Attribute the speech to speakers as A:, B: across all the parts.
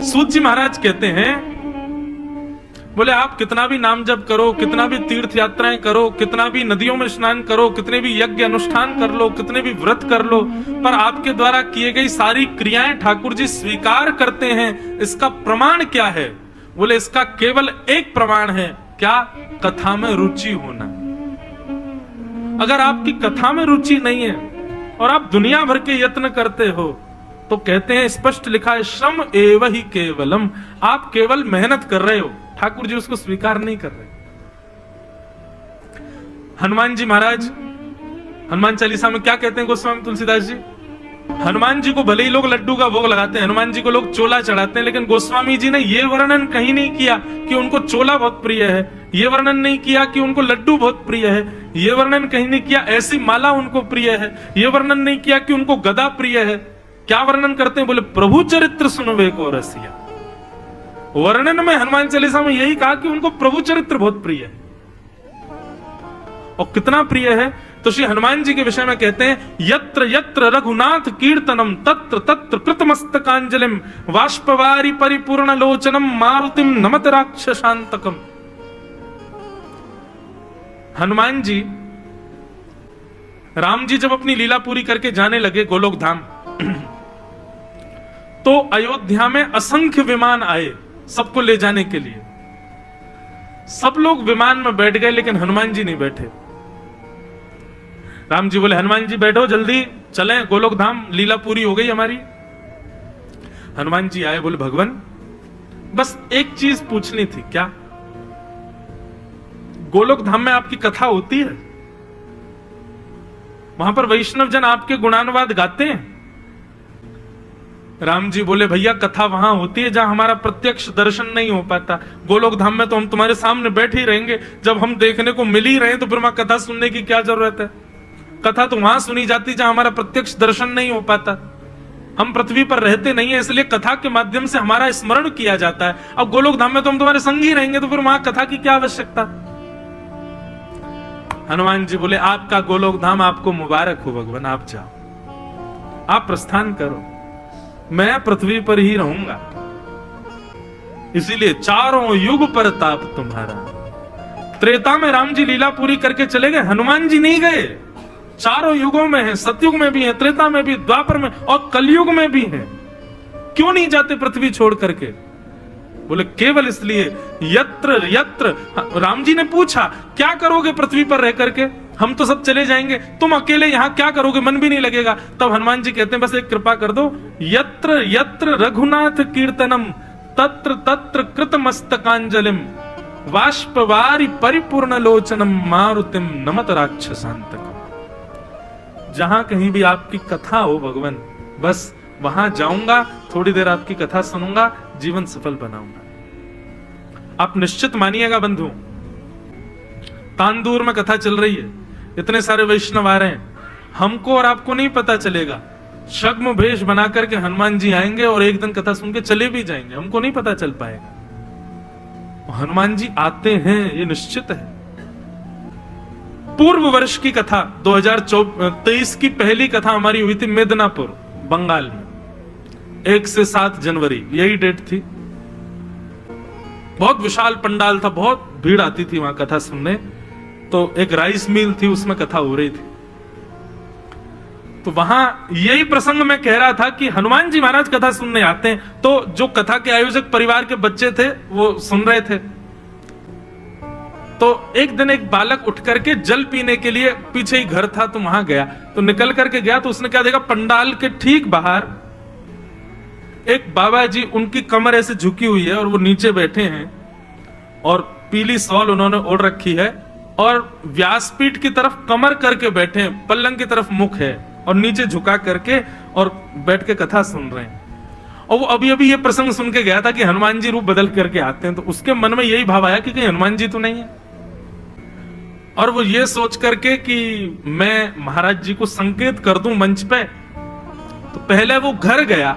A: सूत जी महाराज कहते हैं, बोले आप कितना भी नाम जप करो, कितना भी तीर्थ यात्राएं करो, कितना भी नदियों में स्नान करो, कितने भी यज्ञ अनुष्ठान कर लो, कितने भी व्रत कर लो, पर आपके द्वारा किए गई सारी क्रियाएं ठाकुर जी स्वीकार करते हैं। इसका प्रमाण क्या है? बोले इसका केवल एक प्रमाण है, क्या? कथा में रुचि होना। अगर आपकी कथा में रुचि नहीं है और आप दुनिया भर के यत्न करते हो, तो कहते हैं, स्पष्ट लिखा है, श्रम एव ही केवलम, आप केवल मेहनत कर रहे हो, ठाकुर जी उसको स्वीकार नहीं कर रहे। हनुमान जी महाराज हनुमान चालीसा में क्या कहते हैं गोस्वामी तुलसीदास जी? हनुमान जी को भले ही लोग लड्डू का भोग लगाते हैं, हनुमान जी को लोग चोला चढ़ाते हैं, लेकिन गोस्वामी जी ने यह वर्णन कहीं नहीं किया कि उनको चोला बहुत प्रिय है, यह वर्णन नहीं किया कि उनको लड्डू बहुत प्रिय है, यह वर्णन कहीं नहीं किया ऐसी माला उनको प्रिय है, यह वर्णन नहीं किया कि उनको गदा प्रिय है। क्या वर्णन करते हैं? बोले प्रभु चरित्र सुनवे को रसिया। वर्णन में हनुमान चालीसा में यही कहा कि उनको प्रभु चरित्र बहुत प्रिय है। और कितना प्रिय है तो श्री हनुमान जी के विषय में कहते हैं, यत्र यत्र रघुनाथ कीर्तनम तत्र तत्र कृतमस्तकांजलिम वाष्पवारी परिपूर्ण लोचनम मारुतिम नमत राक्षसांतकम। हनुमान जी, राम जी जब अपनी लीला पूरी करके जाने लगे गोलोक धाम, तो अयोध्या में असंख्य विमान आए सबको ले जाने के लिए। सब लोग विमान में बैठ गए, लेकिन हनुमान जी नहीं बैठे। राम जी बोले, हनुमान जी बैठो, जल्दी चलें गोलोक धाम, लीला पूरी हो गई हमारी। हनुमान जी आए, बोले भगवान बस एक चीज पूछनी थी। क्या? गोलोक धाम में आपकी कथा होती है? वहां पर वैष्णव जन आपके गुणानुवाद गाते हैं? राम जी बोले, भैया कथा वहां होती है जहां हमारा प्रत्यक्ष दर्शन नहीं हो पाता। गोलोक धाम में तो हम तुम्हारे सामने बैठे ही रहेंगे, जब हम देखने को मिल ही रहे तो फिर वहां कथा सुनने की क्या जरूरत है? कथा तो वहां सुनी जाती जहां हमारा प्रत्यक्ष दर्शन नहीं हो पाता। हम पृथ्वी पर रहते नहीं है, इसलिए कथा के माध्यम से हमारा स्मरण किया जाता है। अब गोलोक धाम में तो हम तुम्हारे संग ही रहेंगे, तो फिर वहां कथा की क्या आवश्यकता? हनुमान जी बोले, आपका गोलोक धाम आपको मुबारक हो भगवान, आप जाओ, आप प्रस्थान करो, मैं पृथ्वी पर ही रहूंगा। इसीलिए चारों युग पर ताप तुम्हारा। त्रेता में राम जी लीला पूरी करके चले गए, हनुमान जी नहीं गए। चारों युगों में है, सतयुग में भी है, त्रेता में भी, द्वापर में और कलयुग में भी है। क्यों नहीं जाते पृथ्वी छोड़ करके? बोले केवल इसलिए, यत्र यत्र। राम जी ने पूछा, क्या करोगे पृथ्वी पर रह करके? हम तो सब चले जाएंगे, तुम अकेले यहां क्या करोगे? मन भी नहीं लगेगा। तब हनुमान जी कहते हैं, बस एक कृपा कर दो, यत्र यत्र रघुनाथ कीर्तनम तत्र तत्र कृतमस्तकांजलिम वाष्पवारी परिपूर्ण लोचनम मारुतिम नमत राक्षसांतकम। जहां कहीं भी आपकी कथा हो भगवान, बस वहां जाऊंगा, थोड़ी देर आपकी कथा सुनूंगा, जीवन सफल बनाऊंगा। आप निश्चित मानिएगा बंधु, तांदूर में कथा चल रही है, इतने सारे वैष्णव आ रहे हैं, हमको और आपको नहीं पता चलेगा। छद्म भेष बना करके हनुमान जी आएंगे और एक दिन कथा सुन के चले भी जाएंगे, हमको नहीं पता चल पाएगा। हनुमान जी आते हैं, ये निश्चित है। पूर्व वर्ष की कथा 2023 की पहली कथा हमारी हुई थी मिदनापुर बंगाल में, 1 से 7 जनवरी यही डेट थी। बहुत विशाल पंडाल था, बहुत भीड़ आती थी वहां कथा सुनने। तो एक राइस मिल थी, उसमें कथा हो रही थी। तो वहां यही प्रसंग में कह रहा था कि हनुमान जी महाराज कथा सुनने आते हैं। तो जो कथा के आयोजक परिवार के बच्चे थे वो सुन रहे थे। तो एक दिन एक बालक उठ करके जल पीने के लिए, पीछे ही घर था तो वहां गया, तो निकल करके गया तो उसने क्या देखा, पंडाल के ठीक बाहर एक बाबा जी, उनकी कमर ऐसे झुकी हुई है और वो नीचे बैठे हैं और पीली शॉल उन्होंने ओढ़ रखी है और व्यासपीठ की तरफ कमर करके बैठे हैं, पल्लंग की तरफ मुख है और नीचे झुका करके और बैठ के कथा सुन रहे हैं। और वो अभी अभी ये प्रसंग सुन के गया था कि हनुमान जी रूप बदल करके आते हैं, तो उसके मन में यही भाव आया कि कहीं हनुमान जी तो नहीं है। और वो ये सोच करके कि मैं महाराज जी को संकेत कर दूं मंच पे, तो पहले वो घर गया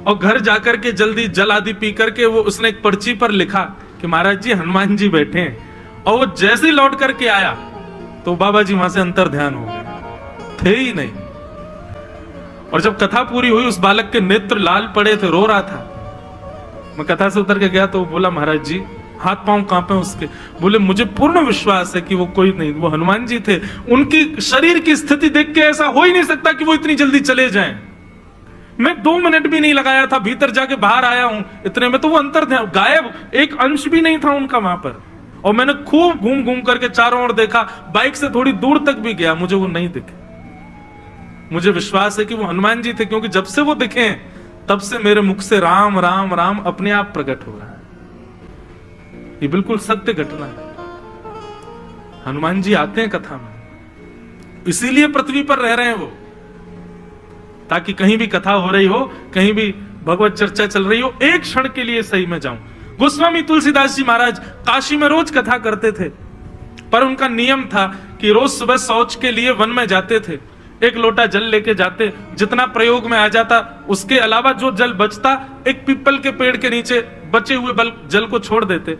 A: और घर जाकर के जल्दी जल आदि पी करके वो उसने एक पर्ची पर लिखा कि महाराज जी हनुमान जी बैठे हैं। और वो जैसे ही लौट करके आया तो बाबा जी वहां से अंतर ध्यान हो गए, थे ही नहीं। और जब कथा पूरी हुई, उस बालक के नेत्र लाल पड़े थे, रो रहा था। मैं कथा से उतर के गया तो बोला महाराज जी हाथ पांव कांपे उसके। बोले मुझे पूर्ण विश्वास है कि वो कोई नहीं, वो हनुमान जी थे। उनकी शरीर की स्थिति देख के ऐसा हो ही नहीं सकता कि वो इतनी जल्दी चले जाएं। मैं 2 मिनट भी नहीं लगाया था, भीतर जाके बाहर आया हूं, इतने में तो वो अंतर थे, गायब, एक अंश भी नहीं था उनका वहां पर। और मैंने खूब घूम घूम करके चारों ओर देखा, बाइक से थोड़ी दूर तक भी गया, मुझे वो नहीं दिखे। मुझे विश्वास है कि वो हनुमान जी थे, क्योंकि जब से वो दिखे तब से मेरे मुख से राम राम राम अपने आप प्रकट हो रहा है। ये बिल्कुल सत्य घटना है। हनुमान जी आते हैं कथा में, इसीलिए पृथ्वी पर रह रहे हैं वो, ताकि कहीं भी कथा हो रही हो, कहीं भी भगवत चर्चा चल रही हो, एक क्षण के लिए सही में जाऊं। गोस्वामी तुलसीदास जी महाराज काशी में रोज कथा करते थे, पर उनका नियम था कि रोज सुबह शौच के लिए वन में जाते थे, 1 लोटा जल लेके जाते, जितना प्रयोग में आ जाता उसके अलावा जो जल बचता एक पीपल के पेड़ के नीचे बचे हुए जल को छोड़ देते।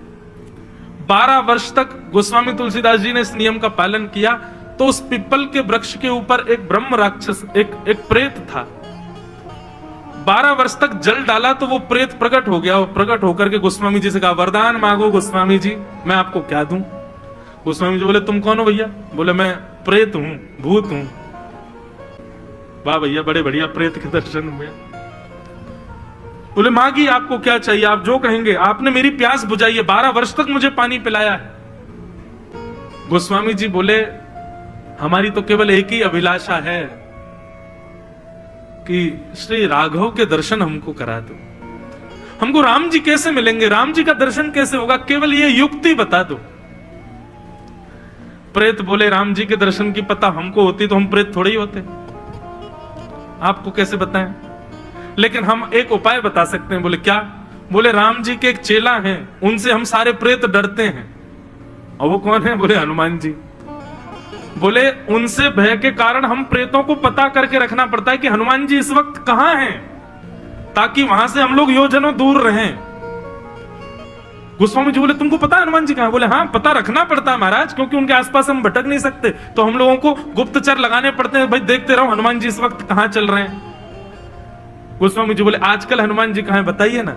A: 12 वर्ष तक गोस्वामी तुलसीदास जी ने इस नियम का पालन किया। तो उस पीपल के वृक्ष के ऊपर एक ब्रह्म राक्षस, एक प्रेत था। 12 वर्ष तक जल डाला तो वो प्रेत प्रकट हो गया। वो प्रकट होकर के गोस्वामी जी से कहा, वरदान मांगो गोस्वामी जी, मैं आपको क्या दूं। गोस्वामी जी बोले, तुम कौन हो भैया। बोले, मैं प्रेत हूं, भूत हूं। वाह भैया, बड़े बढ़िया प्रेत के दर्शन हुए। बोले, मांगी आपको क्या चाहिए, आप जो कहेंगे। आपने मेरी प्यास बुझाई है, 12 वर्ष तक मुझे पानी पिलाया है। गोस्वामी जी बोले, हमारी तो केवल एक ही अभिलाषा है कि श्री राघव के दर्शन हमको करा दो। हमको राम जी कैसे मिलेंगे, राम जी का दर्शन कैसे होगा, केवल ये युक्ति बता दो। प्रेत बोले, राम जी के दर्शन की पता हमको होती तो हम प्रेत थोड़े ही होते, आपको कैसे बताएं। लेकिन हम एक उपाय बता सकते हैं। बोले, क्या। बोले, राम जी के एक चेला हैं, उनसे हम सारे प्रेत डरते हैं। और वो कौन है। बोले, हनुमान जी। बोले, उनसे भय के कारण हम प्रेतों को पता करके रखना पड़ता है कि हनुमान जी इस वक्त कहां हैं, ताकि वहां से हम लोग योजनों दूर रहें। गोस्वामी जी बोले, तुमको पता है हनुमान जी कहां। बोले, हाँ, पता रखना पड़ता है महाराज, क्योंकि उनके आसपास हम भटक नहीं सकते, तो हम लोगों को गुप्तचर लगाने पड़ते हैं। भाई देखते रहो हनुमान जी इस वक्त कहां चल रहे हैं। गोस्वामी जी बोले, आजकल हनुमान जी कहां है, बताइए ना।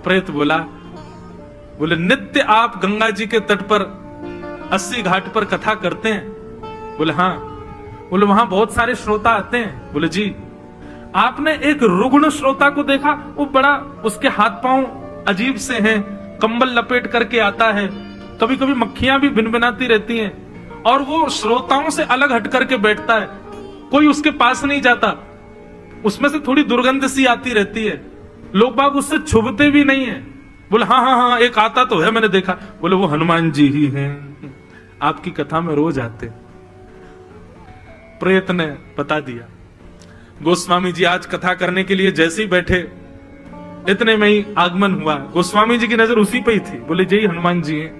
A: प्रेत बोला, बोले, नित्य आप गंगा जी के तट पर 80 घाट पर कथा करते हैं। बोले, हाँ। बोले, वहां बहुत सारे श्रोता आते हैं। बोले, जी। आपने एक रुग्ण श्रोता को देखा, वो बड़ा, उसके हाथ पांव अजीब से हैं, कंबल लपेट करके आता है, कभी कभी मक्खियां भी भिनभिनाती रहती हैं, और वो श्रोताओं से अलग हट करके बैठता है, कोई उसके पास नहीं जाता, उसमें से थोड़ी दुर्गंध सी आती रहती है, लोग बाग उससे छुपते भी नहीं है। बोले, हाँ हाँ हाँ, एक आता तो है, मैंने देखा। बोले, वो हनुमान जी ही हैं, आपकी कथा में रोज आते। प्रेत ने बता दिया। गोस्वामी जी आज कथा करने के लिए जैसे ही बैठे, इतने में ही आगमन हुआ। गोस्वामी जी की नजर उसी पे ही थी। बोले, जय हनुमान जी हैं।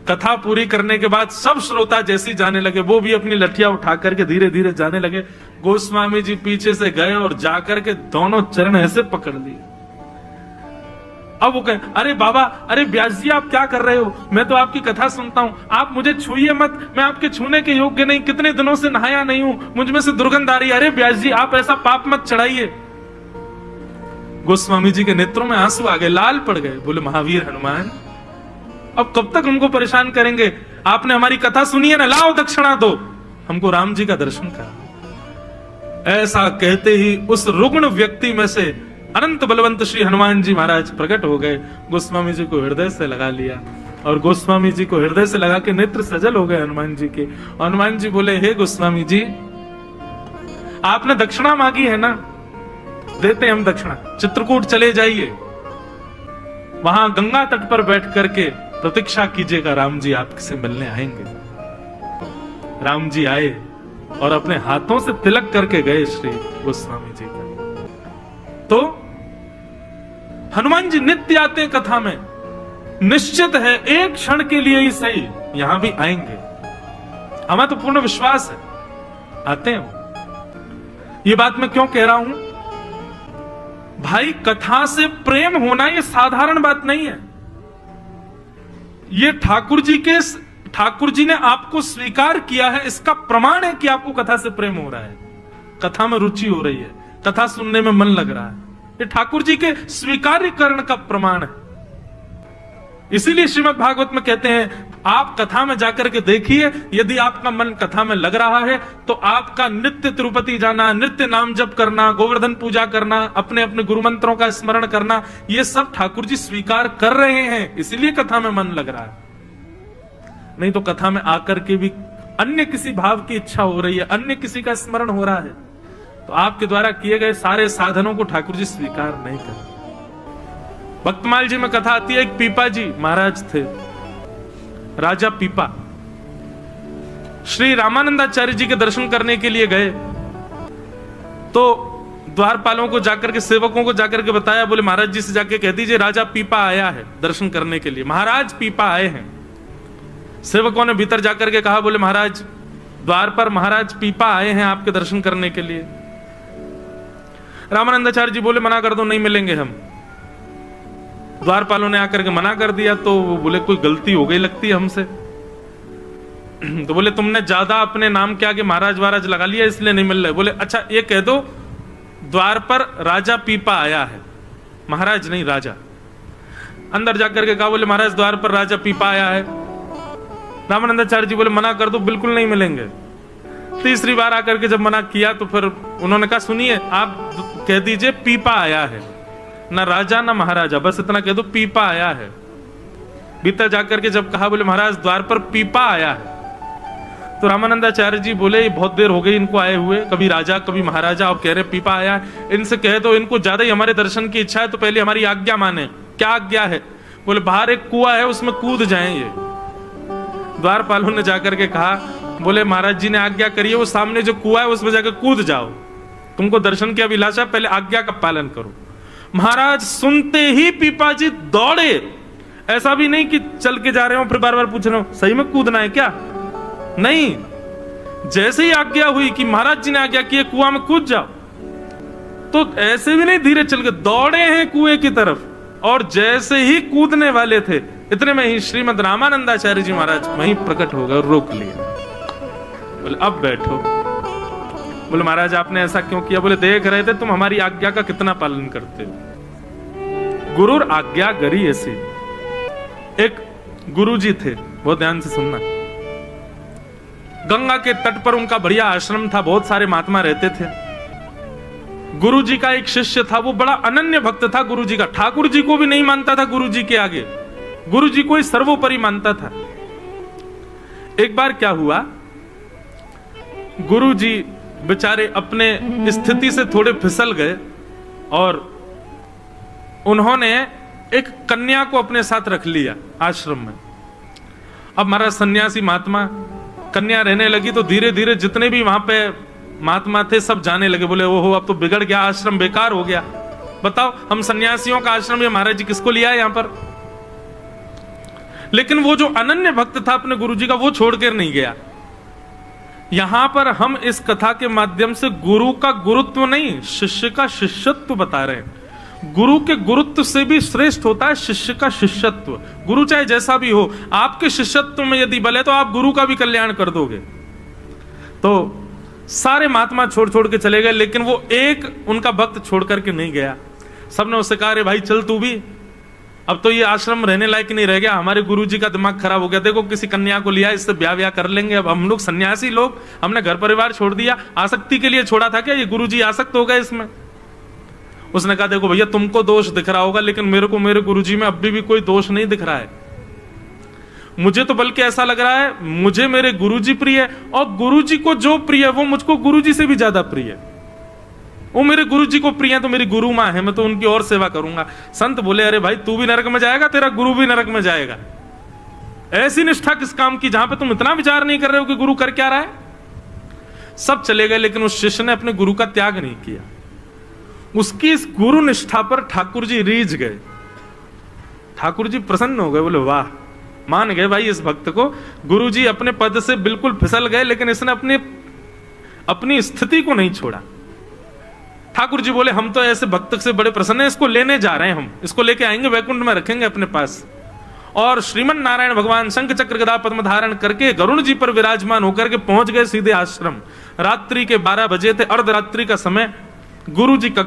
A: कथा पूरी करने के बाद सब श्रोता जैसे जाने लगे, वो भी अपनी लठिया उठा करके धीरे धीरे जाने लगे। गोस्वामी जी पीछे से गए और जाकर के दोनों चरण ऐसे पकड़ लिए। अब वो कहे, अरे बाबा, अरे व्यास जी, आप क्या कर रहे हो, मैं तो आपकी कथा सुनता हूं, आप मुझे छूइए मत, मैं आपके छूने के योग्य नहीं, कितने दिनों से नहाया नहीं हूं, मुझ में से दुर्गंध आ रही है। अरे व्यास जी, आप ऐसा पाप मत चढ़ाइए। गोस्वामी जी के नेत्रों में आंसू आ गए, लाल पड़ गए। बोले, महावीर हनुमान, अब कब तक हमको परेशान करेंगे, आपने हमारी कथा सुनी है ना, लाओ दक्षिणा दो, हमको राम जी का दर्शन करा। ऐसा कहते ही उस रुग्ण व्यक्ति में से अनंत बलवंत श्री हनुमान जी महाराज प्रकट हो गए। गोस्वामी जी को हृदय से लगा लिया, और गोस्वामी जी को हृदय से लगा के नेत्र सजल हो गए हनुमान जी के। हनुमान जी बोले, हे गोस्वामी जी, आपने दक्षिणा मांगी है ना, देते हम दक्षिणा। चित्रकूट चले जाइए, वहां गंगा तट पर बैठ करके प्रतीक्षा कीजिएगा, राम जी आपसे मिलने आएंगे। राम जी आए और अपने हाथों से तिलक करके गए श्री गोस्वामी जी का। तो हनुमान जी नित्य आते कथा में, निश्चित है एक क्षण के लिए ही सही यहां भी आएंगे, हमें तो पूर्ण विश्वास है आते हैं। ये बात मैं क्यों कह रहा हूं भाई, कथा से प्रेम होना ये साधारण बात नहीं है। ये ठाकुर जी ने आपको स्वीकार किया है, इसका प्रमाण है कि आपको कथा से प्रेम हो रहा है, कथा में रुचि हो रही है, कथा सुनने में मन लग रहा है। ये ठाकुर जी के स्वीकार्यकरण का प्रमाण है। इसीलिए श्रीमद् भागवत में कहते हैं आप कथा में जाकर के देखिए, यदि आपका मन कथा में लग रहा है तो आपका नित्य तिरुपति जाना, नित्य नाम जप करना, गोवर्धन पूजा करना, अपने अपने गुरु मंत्रों का स्मरण करना, ये सब ठाकुर जी स्वीकार कर रहे हैं, इसीलिए कथा में मन लग रहा है। नहीं तो कथा में आकर के भी अन्य किसी भाव की इच्छा हो रही है, अन्य किसी का स्मरण हो रहा है, तो आपके द्वारा किए गए सारे साधनों को ठाकुर जी स्वीकार नहीं कर। भक्तमाल जी में कथा आती है, एक पीपा जी महाराज थे, राजा पीपा। श्री रामानंदाचार्य जी के दर्शन करने के लिए गए तो द्वारपालों को जाकर के, सेवकों को जाकर के बताया, बोले महाराज जी से जाके कह दीजिए राजा पीपा आया है दर्शन करने के लिए, महाराज पीपा आए हैं। सेवकों ने भीतर जाकर के कहा, बोले महाराज द्वार पर महाराज पीपा आए हैं आपके दर्शन करने के लिए। रामानंदाचार्य जी बोले मना कर दो, नहीं मिलेंगे हम। द्वारपालों ने आकर के मना कर दिया तो बोले कोई गलती हो गई लगती है हमसे। तो बोले तुमने ज्यादा अपने नाम के आगे महाराज वाराज लगा लिया इसलिए नहीं मिल रहे। बोले अच्छा ये कह दो द्वार पर राजा पीपा आया है, महाराज नहीं राजा। अंदर जाकर के कहा, बोले महाराज द्वार पर राजा पीपा आया है। रामानंदाचार्य जी बोले मना कर दो, बिल्कुल नहीं मिलेंगे। तीसरी बार आकर के जब मना किया तो फिर उन्होंने कहा सुनिए आप कह दीजिए पीपा आया है, ना राजा ना महाराजा, बस इतना कह दो पीपा आया है। भीतर जाकर के जब कहा, बोले महाराज द्वार पर पीपा आया है, तो रामानंदाचार्य जी बोले बहुत देर हो गई इनको आए हुए, कभी राजा कभी महाराजा, अब कह रहे पीपा आया है। इनसे कह दो इनको ज्यादा ही हमारे दर्शन की इच्छा है तो पहले हमारी आज्ञा माने। क्या आज्ञा है? बोले बाहर एक कुआं है उसमें कूद जाएं ये। द्वारपालों ने जाकर के कहा, बोले महाराज जी ने आज्ञा करी है, वो सामने जो कुआं है उसमें जाकर कूद जाओ, तुमको दर्शन की अभिलाषा, पहले आज्ञा का पालन करो। महाराज सुनते ही पीपा जी दौड़े, ऐसा भी नहीं कि चल के जा रहे हो फिर बार बार पूछ रहे हो सही में कूदना है क्या, नहीं, जैसे ही आज्ञा हुई कि महाराज जी ने आज्ञा की कुआं में कूद जाओ, तो ऐसे भी नहीं धीरे चल के दौड़े हैं कुएं की तरफ, और जैसे ही कूदने वाले थे इतने में ही श्रीमद् रामानंदाचार्य जी महाराज वहीं प्रकट हो गए और रोक लिए। बोले अब बैठो। बोले महाराज आपने ऐसा क्यों किया? बोले देख रहे थे तुम हमारी आज्ञा का कितना पालन करते हो। गुरुर आज्ञा गरी ऐसी। एक गुरुजी थे, बहुत ध्यान से सुनना, गंगा के तट पर उनका बढ़िया आश्रम था, बहुत सारे महात्मा रहते थे। गुरुजी का एक शिष्य था, वो बड़ा अनन्य भक्त था गुरुजी का, ठाकुर जी को भी नहीं मानता था गुरुजी के आगे, गुरुजी को ही सर्वोपरि मानता था। एक बार क्या हुआ, गुरुजी बेचारे अपने स्थिति से थोड़े फिसल गए और उन्होंने एक कन्या को अपने साथ रख लिया आश्रम में। अब हमारा सन्यासी महात्मा, कन्या रहने लगी तो धीरे धीरे जितने भी वहां पे महात्मा थे सब जाने लगे, बोले ओहो अब तो बिगड़ गया, आश्रम बेकार हो गया, बताओ हम सन्यासियों का आश्रम ये महाराज जी किसको लिया है यहां पर। लेकिन वो जो अनन्य भक्त था अपने गुरुजी का, वो छोड़कर नहीं गया। यहां पर हम इस कथा के माध्यम से गुरु का गुरुत्व नहीं, शिष्य का शिष्यत्व बता रहे हैं। गुरु के गुरुत्व से भी श्रेष्ठ होता है शिष्य का शिष्यत्व। गुरु चाहे जैसा भी हो, आपके शिष्यत्व में यदि बल है तो आप गुरु का भी कल्याण कर दोगे। तो सारे महात्मा छोड़ छोड़ के चले गए, लेकिन वो एक उनका भक्त छोड़ करके नहीं गया। सबने उससे कहा अरे भाई चल तू भी, अब तो ये आश्रम रहने लायक नहीं रह गया, हमारे गुरुजी का दिमाग खराब हो गया, देखो किसी कन्या को लिया, इससे ब्याह व्याह कर लेंगे। अब हम लोग सन्यासी लोग, हमने घर परिवार छोड़ दिया, आसक्ति के लिए छोड़ा था क्या, ये गुरुजी आसक्त हो गए इसमें। उसने कहा देखो भैया तुमको दोष दिख रहा होगा, लेकिन मेरे को मेरे गुरुजी में अभी भी कोई दोष नहीं दिख रहा है। मुझे तो बल्कि ऐसा लग रहा है मुझे मेरे गुरुजी प्रिय है, और गुरुजी को जो प्रिय है वो मुझको गुरुजी से भी ज्यादा प्रिय है। वो मेरे गुरुजी को प्रिय है तो मेरी गुरु माँ है, मैं तो उनकी और सेवा करूंगा। संत बोले अरे भाई तू भी नरक में जाएगा, तेरा गुरु भी नरक में जाएगा। ऐसी निष्ठा किस काम की जहां पे तुम इतना विचार नहीं कर रहे हो कि गुरु कर क्या रहा है। सब चले गए, लेकिन उस शिष्य ने अपने गुरु का त्याग नहीं किया। उसकी इस गुरु निष्ठा पर ठाकुर जी रीझ गए, ठाकुर जी प्रसन्न हो गए, बोले वाह, मान गए भाई इस भक्त को। गुरु जी अपने पद से बिल्कुल फिसल गए, लेकिन इसने अपनी स्थिति को नहीं छोड़ा। ठाकुर जी बोले हम तो ऐसे भक्त से बड़े प्रसन्न हैं, इसको लेने जा रहे हैं, हम इसको लेके आएंगे, वैकुंठ में रखेंगे अपने पास। और श्रीमन नारायण भगवान शंख चक्र गदा पद्म धारण करके गरुण जी पर विराजमान होकर के पहुंच गए सीधे आश्रम। रात्रि के 12 बजे थे, अर्धरात्रि का समय। गुरु जी का